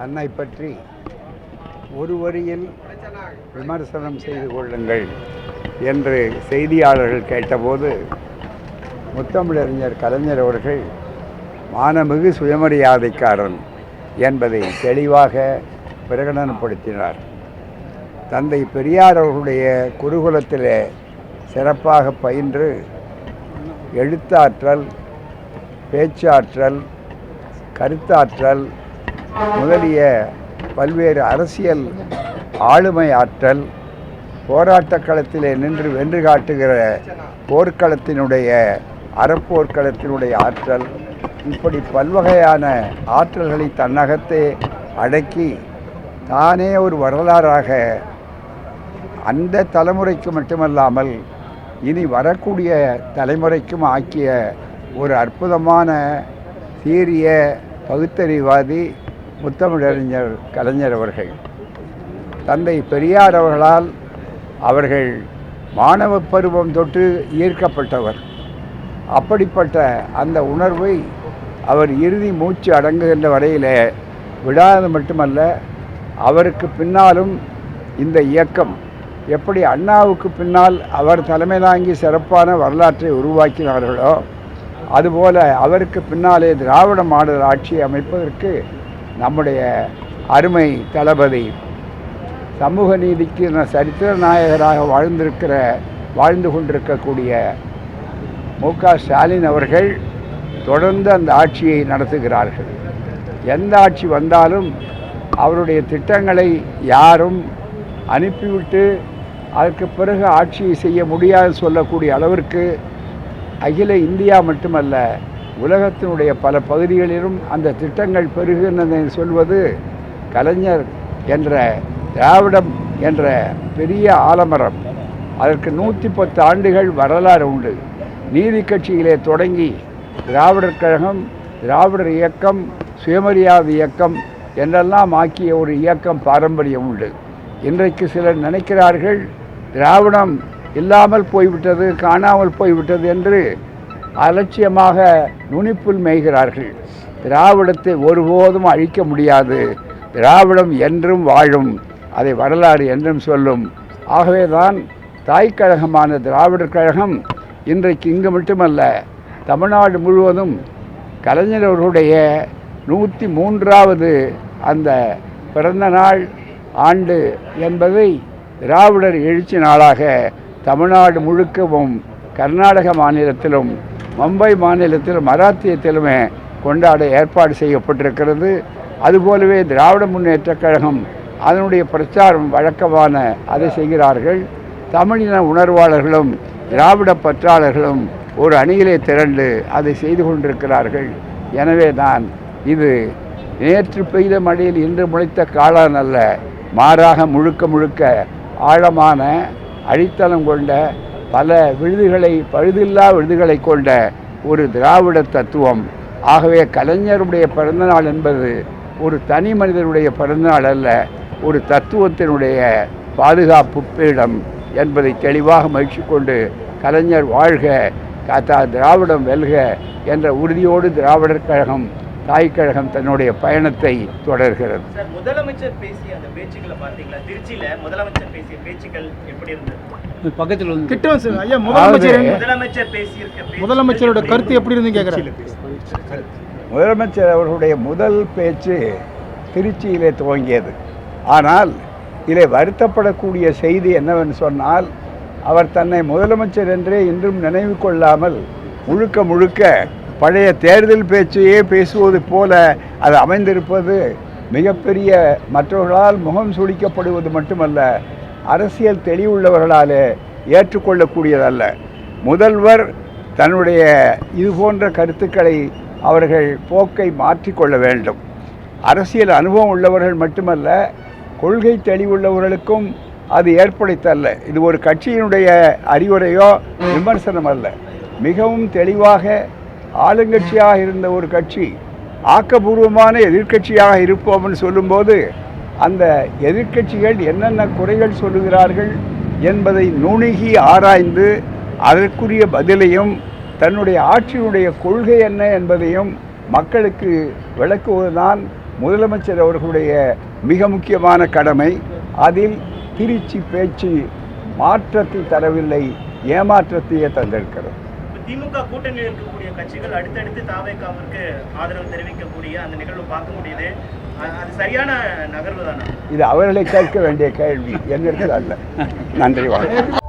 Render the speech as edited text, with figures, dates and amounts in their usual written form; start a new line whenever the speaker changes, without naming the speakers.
தன்னை பற்றி ஒரு வரியில் விமர்சனம் செய்து கொள்ளுங்கள் என்று செய்தியாளர்கள் கேட்டபோது முத்தமிழறிஞர் கலைஞர் அவர்கள் மானமிகு சுயமரியாதைக்காரன் என்பதை தெளிவாக பிரகடனப்படுத்தினார். தந்தை பெரியார் அவர்களுடைய குருகுலத்திலே சிறப்பாக பயின்று எழுத்தாற்றல், பேச்சாற்றல், கருத்தாற்றல் முதலிய பல்வேறு அரசியல் ஆளுமை ஆற்றல், போராட்டக் களத்திலே நின்று வென்று காட்டுகிற போர்க்களத்தினுடைய அறப்போர்க்களத்தினுடைய ஆற்றல், இப்படி பல்வகையான ஆற்றல்களை தன்னகத்தே அடக்கி தானே ஒரு வரலாறாக அந்த தலைமுறைக்கு மட்டுமல்லாமல் இனி வரக்கூடிய தலைமுறைக்கும் ஆக்கிய ஒரு அற்புதமான சீரிய பகுத்தறிவாதி முத்தமிழறிஞர் கலைஞர் அவர்கள். தந்தை பெரியார் அவர்களால் அவர்கள் மாணவ பருவம் தொட்டு ஈர்க்கப்பட்டவர். அப்படிப்பட்ட அந்த உணர்வை அவர் இறுதி மூச்சு அடங்குகின்ற வரையிலே விடாது மட்டுமல்ல, அவருக்கு பின்னாலும் இந்த இயக்கம் எப்படி அண்ணாவுக்கு பின்னால் அவர் தலைமை தாங்கி சிறப்பான வரலாற்றை உருவாக்கினார்களோ அதுபோல அவருக்கு பின்னாலே திராவிட மாடல் ஆட்சியை அமைப்பதற்கு நம்முடைய அருமை தளபதி சமூக நீதிக்கு சரித்திர நாயகராக வாழ்ந்து கொண்டிருக்கக்கூடிய மு.க. ஸ்டாலின் அவர்கள் தொடர்ந்து அந்த ஆட்சியை நடத்துகிறார்கள். எந்த ஆட்சி வந்தாலும் அவருடைய திட்டங்களை யாரும் அனுப்பிவிட்டு அதற்கு பிறகு ஆட்சியை செய்ய முடியாது சொல்லக்கூடிய அளவிற்கு அகில இந்தியா மட்டுமல்ல, உலகத்தினுடைய பல பகுதிகளிலும் அந்த திட்டங்கள் பெருகின்றதை சொல்வது கலைஞர் என்ற திராவிடம் என்ற பெரிய ஆலமரம். அதற்கு 110 ஆண்டுகள் வரலாறு உண்டு. நீதி கட்சியிலே தொடங்கி திராவிடர் கழகம், திராவிடர் இயக்கம், சுயமரியாதை இயக்கம் என்றெல்லாம் ஆக்கிய ஒரு இயக்கம் பாரம்பரியம் உண்டு. இன்றைக்கு சிலர் நினைக்கிறார்கள் திராவிடம் இல்லாமல் போய்விட்டது, காணாமல் போய்விட்டது என்று அலட்சியமாக நுனிப்புல் மேய்கிறார்கள். திராவிடத்தை ஒருபோதும் அழிக்க முடியாது. திராவிடம் என்றும் வாழும், அதை வரலாறு என்றும் சொல்லும். ஆகவே தான் தாய்க்கழகமான திராவிடர் கழகம் இன்றைக்கு இங்கு மட்டுமல்ல, தமிழ்நாடு முழுவதும் கலைஞர் அவர்களுடைய 103வது அந்த பிறந்த நாள் ஆண்டு என்பதை திராவிடர் எழுச்சி நாளாக தமிழ்நாடு முழுக்கவும், கர்நாடக மாநிலத்திலும், மும்பை மாநிலத்திலும், மராத்தியத்திலுமே கொண்டாட ஏற்பாடு செய்யப்பட்டிருக்கிறது. அதுபோலவே திராவிட முன்னேற்றக் கழகம் அதனுடைய பிரச்சாரம் வழக்கமான அதை செய்கிறார்கள். தமிழின உணர்வாளர்களும் திராவிட பற்றாளர்களும் ஒரு அணியிலே திரண்டு அதை செய்து கொண்டிருக்கிறார்கள். எனவே தான் இது நேற்று பெய்த மழையில் இன்று முளைத்த காளான் அல்ல, மாறாக முழுக்க முழுக்க ஆழமான அடித்தளம் கொண்ட பல விழுதுகளை, பழுதில்லா விழுதுகளை கொண்ட ஒரு திராவிட தத்துவம். ஆகவே கலைஞருடைய பிறந்தநாள் என்பது ஒரு தனி மனிதனுடைய பிறந்தநாள் அல்ல, ஒரு தத்துவத்தினுடைய பாதுகாப்பு பீடம் என்பதை தெளிவாக மகிழ்ச்சி கொண்டு கலைஞர் வாழ்க, திராவிடம் வெல்க என்ற உறுதியோடு திராவிடர் கழகம், தாய்க்கழகம் தன்னுடைய பயணத்தை தொடர்கிறது.
முதலமைச்சர் பேசிய அந்த பேச்சுக்களை பார்த்தீங்களா? திருச்சியில முதலமைச்சர் பேசிய பேச்சுக்கள் எப்படி இருந்தது?
பக்கத்தில் வந்து
முதலமைச்சரோட கருத்து எப்படி இருந்து கேட்குறேன்.
முதலமைச்சர் அவர்களுடைய முதல் பேச்சு திருச்சியிலே துவங்கியது. ஆனால் இதில் வருத்தப்படக்கூடிய செய்தி என்னவென்று சொன்னால், அவர் தன்னை முதலமைச்சர் என்றே இன்றும் நினைவு கொள்ளாமல் முழுக்க முழுக்க பழைய தேர்தல் பேச்சையே பேசுவது போல அது அமைந்திருப்பது மிகப்பெரிய, மற்றவர்களால் முகம் சுளிக்கப்படுவது மட்டுமல்ல, அரசியல் தெளிவுள்ளவர்களாலே ஏற்றுக்கொள்ளக்கூடியதல்ல. முதல்வர் தன்னுடைய இது போன்ற கருத்துக்களை அவர்கள் போக்கை மாற்றிக்கொள்ள வேண்டும். அரசியல் அனுபவம் உள்ளவர்கள் மட்டுமல்ல, கொள்கை தெளிவுள்ளவர்களுக்கும் அது ஏற்படுத்தல்ல. இது ஒரு கட்சியினுடைய அறிவுரையோ விமர்சனம் அல்ல. மிகவும் தெளிவாக ஆளுங்கட்சியாக இருந்த ஒரு கட்சி ஆக்கபூர்வமான எதிர்க்கட்சியாக இருப்போம்னு சொல்லும்போது அந்த எதிர்க்கட்சிகள் என்னென்ன குறைகள் சொல்லுகிறார்கள் என்பதை நுணுகி ஆராய்ந்து அதற்குரிய பதிலையும் தன்னுடைய ஆட்சியினுடைய கொள்கை என்ன என்பதையும் மக்களுக்கு விளக்குவதுதான் முதலமைச்சர் அவர்களுடைய மிக முக்கியமான கடமை. அதில் திருச்சி பேச்சு மாற்றத்தை தரவில்லை, ஏமாற்றத்தையே தந்திருக்கிறது.
திமுக கூட்டணியில் இருக்கக்கூடிய கட்சிகள் அடுத்தடுத்து தாவேகாவிற்கு ஆதரவு தெரிவிக்கக்கூடிய அந்த நிகழ்வு பார்க்க முடியுது. அது சரியான நகர்வு தானே?
இது அவர்களை கேட்க வேண்டிய கேள்வி, என்னிடத்தில் அல்ல. நன்றி, வாழ்க்கை.